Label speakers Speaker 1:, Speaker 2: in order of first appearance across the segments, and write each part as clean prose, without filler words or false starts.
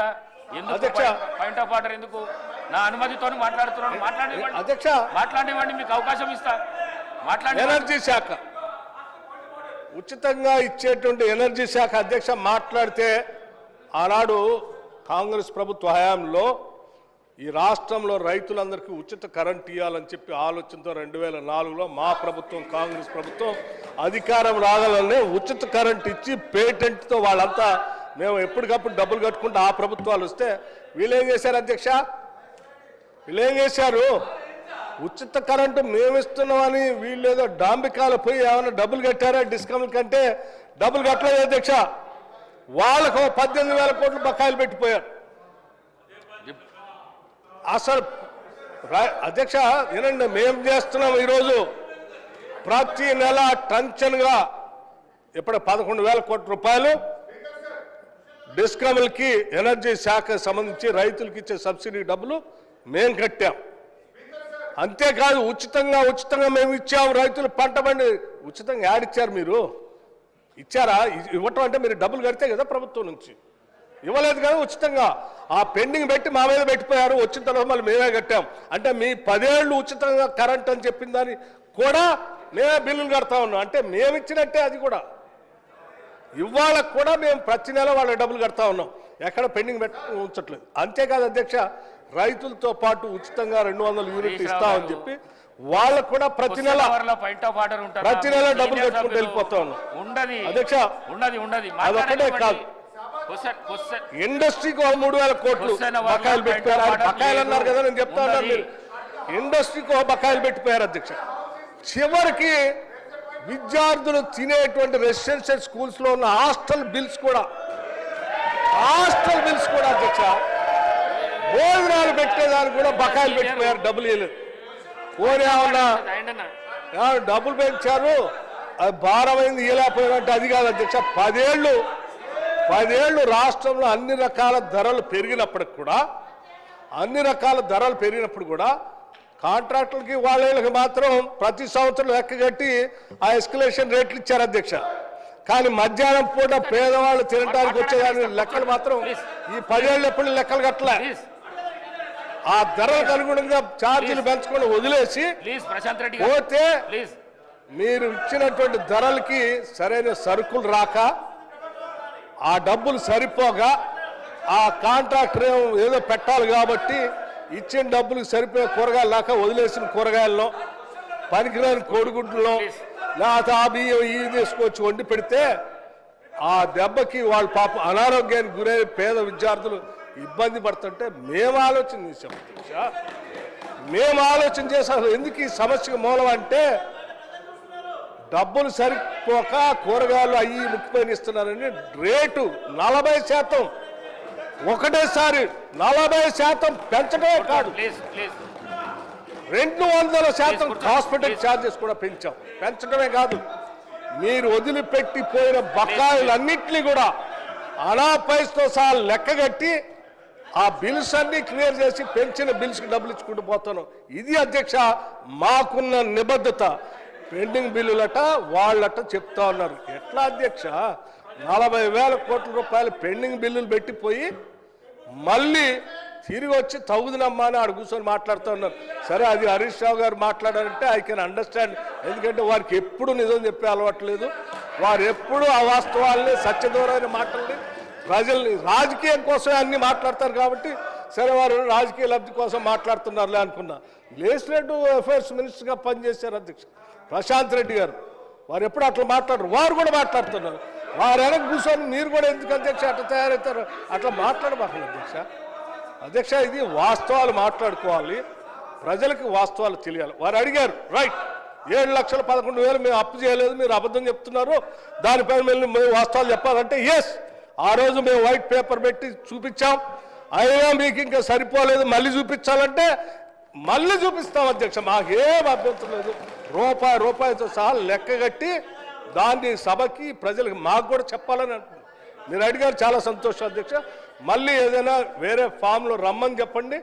Speaker 1: ఇస్తా. ఎందుకు point of order ఎందుకు? నా అనుమతితో మాట్లాడుతున్నాను. మాట్లాడివ్వండి
Speaker 2: అధ్యక్ష,
Speaker 1: మాట్లాడివ్వండి, మీకు అవకాశం ఇస్తా. మాట్లాడి.
Speaker 2: ఎనర్జీ శాఖ ఉచితంగా ఇచ్చేటువంటి ఎనర్జీ శాఖ అధ్యక్ష మాట్లాడితే ఆనాడు కాంగ్రెస్ ప్రభుత్వ హయాంలో ఈ రాష్ట్రంలో రైతులందరికీ ఉచిత కరెంట్ ఇవ్వాలని చెప్పి ఆలోచనతో 2004లో మా ప్రభుత్వం కాంగ్రెస్ ప్రభుత్వం అధికారం రాగాలనే ఉచిత కరెంట్ ఇచ్చి పేటెంట్తో వాళ్ళంతా మేము ఎప్పటికప్పుడు డబ్బులు కట్టుకుంటూ ఆ ప్రభుత్వాలు వస్తే వీళ్ళేం చేశారు అధ్యక్ష? వీళ్ళేం చేశారు? ఉచిత కరెంటు మేము ఇస్తున్నామని వీళ్ళు ఏదో డాంబికాలు పోయి ఏమైనా డబ్బులు కట్టారా? డిస్కౌంట్ కంటే డబ్బులు కట్టలేదు అధ్యక్ష. వాళ్ళకు 18,000 కోట్లు బకాయిలు పెట్టిపోయారు. అసలు అధ్యక్ష ఏనండి, మేము చేస్తున్నాం ఈరోజు ప్రతి నెల టెన్షన్గా ఇప్పుడు 11,000 కోట్ల రూపాయలు డిస్కమ్లకి ఎనర్జీ శాఖకు సంబంధించి రైతులకి ఇచ్చే సబ్సిడీ డబ్బులు మేము కట్టాం. అంతేకాదు ఉచితంగా మేము ఇచ్చాము. రైతులు పంట బండి ఉచితంగా యాడిచ్చారు? మీరు ఇచ్చారా? ఇవ్వటం అంటే మీరు డబ్బులు కడితే కదా ప్రభుత్వం నుంచి. ఇవ్వలేదు కదా ఉచితంగా. ఆ పెండింగ్ పెట్టి మా మీద పెట్టిపోయారు. వచ్చిన తర్వాత మళ్ళీ మేమే కట్టాం. అంటే మీ 10 ఏళ్ళు ఉచితంగా కరెంట్ అని చెప్పిన దాన్ని కూడా మేమే బిల్లులు కడతా ఉన్నాం. అంటే మేము ఇచ్చినట్టే అది కూడా. ఇవాళ కూడా మేము ప్రతి నెల వాళ్ళ డబ్బులు కడతా ఉన్నాం. ఎక్కడ పెండింగ్ ఉంచట్లేదు. అంతేకాదు అధ్యక్ష, రైతులతో పాటు ఉచితంగా 200 యూనిట్లు ఇస్తామని చెప్పి వాళ్ళకు కూడా ప్రతి నెల డబ్బులు కట్టుకుంటూ వెళ్ళిపోతా ఉన్నాం అధ్యక్ష. అదొక్కటే కాదు, ఇండస్ట్రీకి 3,000 కోట్లు బకాయిలు పెట్టిపోయారు. బకాయిలు అన్నారు కదా, నేను చెప్తా ఉన్నాను. మీరు ఇండస్ట్రీకి బకాయిలు పెట్టిపోయారు అధ్యక్ష. చివరికి విద్యార్థులు తినేటువంటి రెసిడెన్షియల్ స్కూల్స్ లో ఉన్న హాస్టల్ బిల్స్ కూడా అధ్యక్ష, భోజనాలు పెట్టేదానికి కూడా బకాయిలు పెట్టిపోయారు. డబ్బులు ఇవ్వలేదు. పోనీ ఏమన్నా డబ్బులు పెంచారు, అది భారమైంది ఇవ్వలేకపోయినట్టు అది కాదు అధ్యక్ష. 10 ఏళ్ళు రాష్ట్రంలో అన్ని రకాల ధరలు పెరిగినప్పటికి కూడా కాంట్రాక్టులకి వాళ్ళకి మాత్రం ప్రతి సంవత్సరం లెక్క కట్టి ఆ ఎస్కలేషన్ రేట్లు ఇచ్చారు అధ్యక్ష. కానీ మధ్యాహ్నం పూట పేదవాళ్ళు తినడానికి వచ్చేదాని లెక్కలు మాత్రం ఈ 10 ఏళ్ళు ఎప్పుడు లెక్కలు కట్టలే. ఆ ధరలకు అనుగుణంగా ఛార్జీలు పెంచుకొని వదిలేసి పోతే మీరు ఇచ్చినటువంటి ధరలకి సరైన సరుకులు రాక, ఆ డబ్బులు సరిపోగా, ఆ కాంట్రాక్టర్ ఏదో పెట్టాలి కాబట్టి ఇచ్చిన డబ్బులకు సరిపోయే కూరగాయలు లేక వదిలేసిన కూరగాయల్లో, పనికిరాని కోడిగుడ్లలో లేకపోతే ఆ బియ్యం ఇవి తీసుకొచ్చి వండి పెడితే ఆ దెబ్బకి వాళ్ళ పాప అనారోగ్యానికి గురై పేద విద్యార్థులు ఇబ్బంది పడుతుంటే మేము ఆలోచన చేసాం అధ్యక్ష. మేము ఆలోచన చేసాం ఎందుకు ఈ సమస్యకు మూలం అంటే డబ్బులు సరిపోక కూరగాయలు అయ్యి ముక్కిపోయిన ఇస్తున్నారని రేటు 40% ఒకటేసారి 40% పెంచడమే కాదు, 200% హాస్పిటల్ ఛార్జెస్ కూడా పెంచాం. పెంచడమే కాదు, మీరు వదిలిపెట్టిపోయిన బకాయిలన్నింటినీ కూడా అనాపైస్తో సహా లెక్కగట్టి ఆ బిల్స్ అన్ని క్లియర్ చేసి పెంచిన బిల్స్కి డబ్బులు ఇచ్చుకుంటూ పోతున్నాం. ఇది అధ్యక్ష మాకున్న నిబద్ధత. పెండింగ్ బిల్లులట వాళ్ళట చెప్తా ఉన్నారు. ఎట్లా అధ్యక్ష? 40,000 కోట్ల రూపాయలు పెండింగ్ బిల్లులు పెట్టిపోయి మళ్ళీ తిరిగి వచ్చి తగుదనమ్మా అని ఆడ కూర్చొని మాట్లాడుతూ ఉన్నారు. సరే, అది హరీష్ రావు గారు మాట్లాడారంటే ఐ కెన్ అండర్స్టాండ్. ఎందుకంటే వారికి ఎప్పుడు నిజం చెప్పే అలవాట్లేదు. వారు ఎప్పుడు అవాస్తవాల్ని సత్యదూరమైన మాటల్ని ప్రజల్ని రాజకీయం కోసమే అన్ని మాట్లాడతారు కాబట్టి సరే వారు రాజకీయ లబ్ధి కోసం మాట్లాడుతున్నారులే అనుకున్నా. లెజిస్లేటివ్ అఫైర్స్ మినిస్టర్గా పనిచేశారు అధ్యక్ష ప్రశాంత్ రెడ్డి గారు. వారు ఎప్పుడు అట్లా మాట్లాడరు, వారు కూడా మాట్లాడుతున్నారు. వారు వెనక కూర్చొని మీరు కూడా ఎందుకు అధ్యక్ష అట్లా తయారవుతారు? అట్లా మాట్లాడబాకండి అధ్యక్ష. ఇది వాస్తవాలు మాట్లాడుకోవాలి, ప్రజలకు వాస్తవాలు తెలియాలి. వారు అడిగారు, రైట్, 7,11,000 మేము అప్పు చేయలేదు, మీరు అబద్ధం చెప్తున్నారు, దానిపైన మేము వాస్తవాలు చెప్పాలంటే ఎస్, ఆ రోజు మేము వైట్ పేపర్ పెట్టి చూపించాం. అయినా మీకు ఇంకా సరిపోలేదు, మళ్ళీ చూపించాలంటే మళ్ళీ చూపిస్తాం అధ్యక్ష. మాకేం అభ్యంతరం లేదు. రూపాయితో సహా లెక్కగట్టి దాన్ని సభకి ప్రజలకు మాకు కూడా చెప్పాలని అంటున్నాను. మీరు అడిగారు, చాలా సంతోషం అధ్యక్ష. మళ్ళీ ఏదైనా వేరే ఫామ్లో రమ్మని చెప్పండి,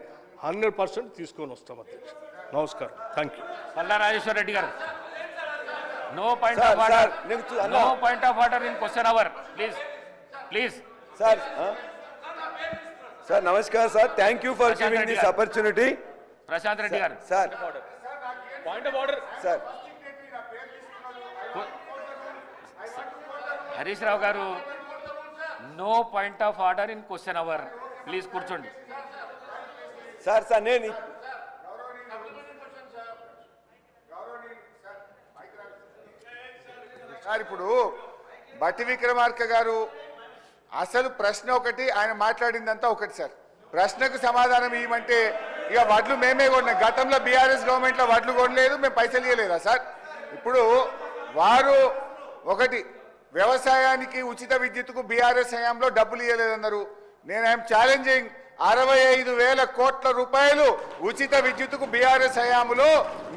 Speaker 2: 100% తీసుకొని వస్తాం అధ్యక్ష. నమస్కారం, థ్యాంక్ యూ.
Speaker 1: పల్లా రాజేశ్వర రెడ్డి గారు, no point of order in question hour, please sir.
Speaker 3: Sir నమస్కారం sir, thank you for giving this opportunity.
Speaker 1: Prashanth Reddy గారు
Speaker 3: sir
Speaker 1: point of order.
Speaker 3: Sir
Speaker 1: Harish Rao గారు, no point of order in question hour. Please కూర్చోండి.
Speaker 3: Sir sir నేను
Speaker 4: sir ఇప్పుడు బట్టి విక్రమార్క గారు అసలు ప్రశ్న ఒకటి, ఆయన మాట్లాడిందంతా ఒకటి సార్. ప్రశ్నకు సమాధానం ఇవ్వమంటే ఇక వడ్లు మేమే కొన్నాం. గతంలో బీఆర్ఎస్ గవర్నమెంట్లో వడ్లు కొనలేదు, మేము పైసలు ఇవ్వలేదా సార్? ఇప్పుడు వారు ఒకటి వ్యవసాయానికి ఉచిత విద్యుత్తుకు బీఆర్ఎస్ హయాంలో డబ్బులు ఇవ్వలేదన్నారు. నేను ఐఎమ్ ఛాలెంజింగ్ 65,000 కోట్ల రూపాయలు ఉచిత విద్యుత్తుకు బీఆర్ఎస్ హయాంలో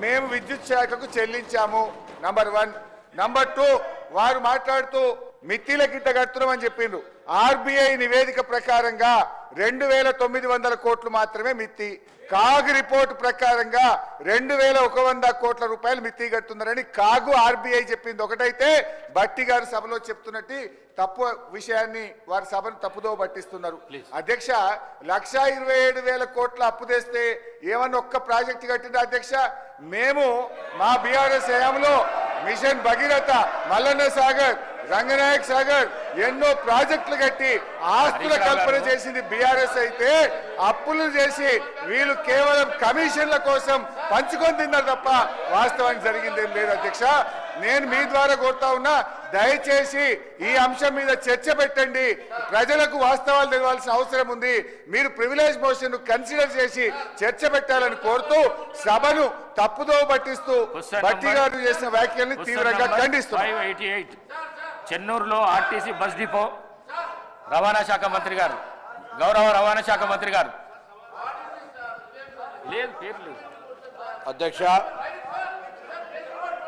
Speaker 4: మేము విద్యుత్ శాఖకు చెల్లించాము. నంబర్ 1. నంబర్ 2, వారు మాట్లాడుతూ మిత్తిలకి ఇంత కడుతున్నామని చెప్పిండ్రు. ఆర్బీఐ నివేదిక ప్రకారంగా 2,900 కోట్లు మాత్రమే మిత్తి. కాగ్ రిపోర్ట్ ప్రకారంగా 2,100 కోట్ల రూపాయలు మిత్తి కడుతున్నారని కాగు ఆర్బీఐ చెప్పింది ఒకటైతే, బట్టి గారు సభలో చెప్తున్నట్టు తప్పు విషయాన్ని వారి సభను తప్పుదో పట్టిస్తున్నారు. అధ్యక్ష, 1,27,000 కోట్ల అప్పు తెస్తే ఏమన్నా ఒక్క ప్రాజెక్టు కట్టింది అధ్యక్ష? మేము మా బీఆర్ఎస్ హయాంలో మిషన్ భగీరథ, మల్లన్న సాగర్, రంగనాయక్ సాగర్ ఎన్నో ప్రాజెక్టులు కట్టి ఆస్తుల కల్పన చేసింది బీఆర్ఎస్ అయితే, అప్పులు చేసి వీళ్ళు కేవలం కమిషన్ల కోసం పంచుకొని తిన్నారు తప్ప వాస్తవానికి జరిగిందేం లేదు అధ్యక్ష. నేను మీ ద్వారా కోరుతా ఉన్నా, దయచేసి ఈ అంశం మీద చర్చ పెట్టండి. ప్రజలకు వాస్తవాలు తెలవాల్సిన అవసరం ఉంది. మీరు ప్రివిలేజ్ మోషన్ కన్సిడర్ చేసి చర్చ పెట్టాలని కోరుతూ సభను తప్పుదో పట్టిస్తూ బట్టి గారు చేసిన వ్యాఖ్యల్ని తీవ్రంగా ఖండిస్తున్నారు.
Speaker 1: 588 చెన్నూరులో ఆర్టీసీ బస్ డిపో రవాణా శాఖ మంత్రి గారు, గౌరవ రవాణా శాఖ మంత్రి గారు. లేదు పేర్లు.
Speaker 5: అధ్యక్ష,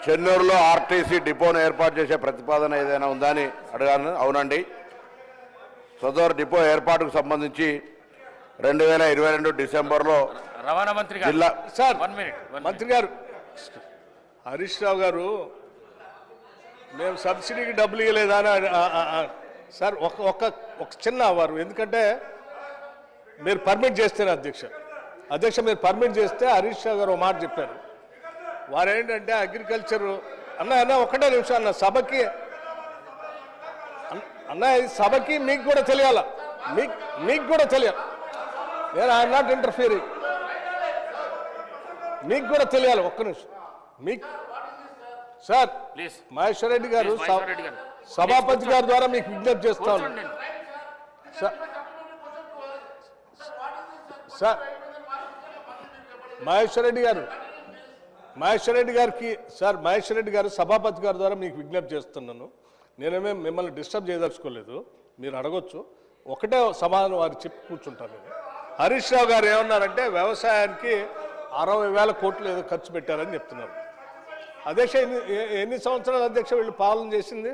Speaker 5: చెన్నూరులో ఆర్టీసీ డిపోను ఏర్పాటు చేసే ప్రతిపాదన ఏదైనా ఉందా అని అడగాను. అవునండి. సదరు డిపో ఏర్పాటుకు సంబంధించి 2022 డిసెంబర్లో
Speaker 1: రవాణా మంత్రి గారు
Speaker 5: జిల్లా
Speaker 2: సార్
Speaker 1: 1 minute.
Speaker 2: మంత్రి గారు, హరీష్ రావు గారు, మేము సబ్సిడీకి డబ్బులు ఇవ్వలేదా అని సార్ ఒక చిన్న వారు, ఎందుకంటే మీరు పర్మిట్ చేస్తేనే అధ్యక్ష మీరు పర్మిట్ చేస్తే హరీష్ రావు గారు ఒక మాట చెప్పారు. వారు ఏంటంటే అగ్రికల్చర్ అన్న ఒకటే నిమిషం అన్న, సభకి అన్న, ఈ సభకి మీకు కూడా తెలియాల, మీకు కూడా తెలియాలి. నేను ఐఎమ్ నాట్ ఇంటర్ఫియరింగ్, మీకు కూడా తెలియాలి. ఒక్క నిమిషం. మీకు సార్
Speaker 1: ప్లీజ్
Speaker 2: మహేశ్వర్ రెడ్డి గారు,
Speaker 1: మహేశ్వర్ రెడ్డి గారు,
Speaker 2: సభాపతి గారి ద్వారా మీకు విజ్ఞప్తి చేస్తాను. సార్ మహేశ్వర్ రెడ్డి గారు సభాపతి గారి ద్వారా మీకు విజ్ఞప్తి చేస్తున్నాను. నేనేమే మిమ్మల్ని డిస్టర్బ్ చేయదలుచుకోలేదు, మీరు అడగొచ్చు. ఒకటే సమాధానం వారు చెప్పి కూర్చుంటాను నేను. హరీష్ రావు గారు ఏమన్నారంటే వ్యవసాయానికి 60,000 కోట్లు ఏదో ఖర్చు పెట్టారని చెప్తున్నారు. అధ్యక్ష, ఎన్ని సంవత్సరాలు అధ్యక్ష వీళ్ళు పాలన చేసింది?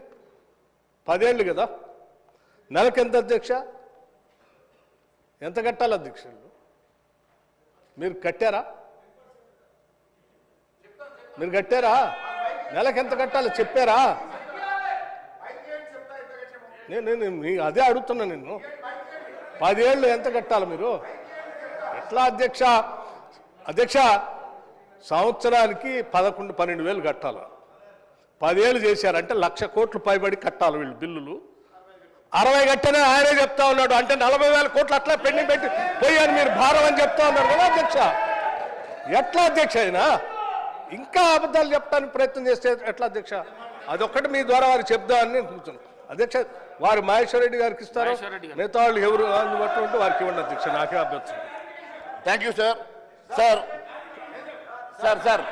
Speaker 2: 10 ఏళ్ళు కదా. నెలకు ఎంత అధ్యక్ష? ఎంత కట్టాలి అధ్యక్ష? మీరు కట్టారా? నెలకు ఎంత కట్టాలి చెప్పారా? నేను అదే అడుగుతున్నా. నిన్ను 10 ఏళ్ళు ఎంత కట్టాలి మీరు? ఎట్లా అధ్యక్ష సంవత్సరానికి 11-12 కట్టాలి. 10 ఏళ్ళు చేశారంటే 1,00,000 కోట్లు పైబడి కట్టాలి వీళ్ళు బిల్లులు. 60 కట్టనే ఆయనే చెప్తా ఉన్నాడు. అంటే 40,000 కోట్లు అట్లా పెండింగ్ పెట్టి పోయాను మీరు భారం అని చెప్తా ఉన్నారు కదా అధ్యక్ష. ఎట్లా అధ్యక్ష అయినా ఇంకా అబద్ధాలు చెప్పడానికి ప్రయత్నం చేస్తే ఎట్లా అధ్యక్ష? అదొక్కటి మీ ద్వారా వారికి చెప్దామని నేను కూర్చున్నాను అధ్యక్ష. వారు మహేశ్వర్ రెడ్డి గారికి ఇస్తారు, మిగతా వాళ్ళు ఎవరు అందుబాటులో ఉంటే వారికి ఇవ్వండి అధ్యక్ష. నాకే అభ్యర్థం.
Speaker 5: Thank you sir. సార్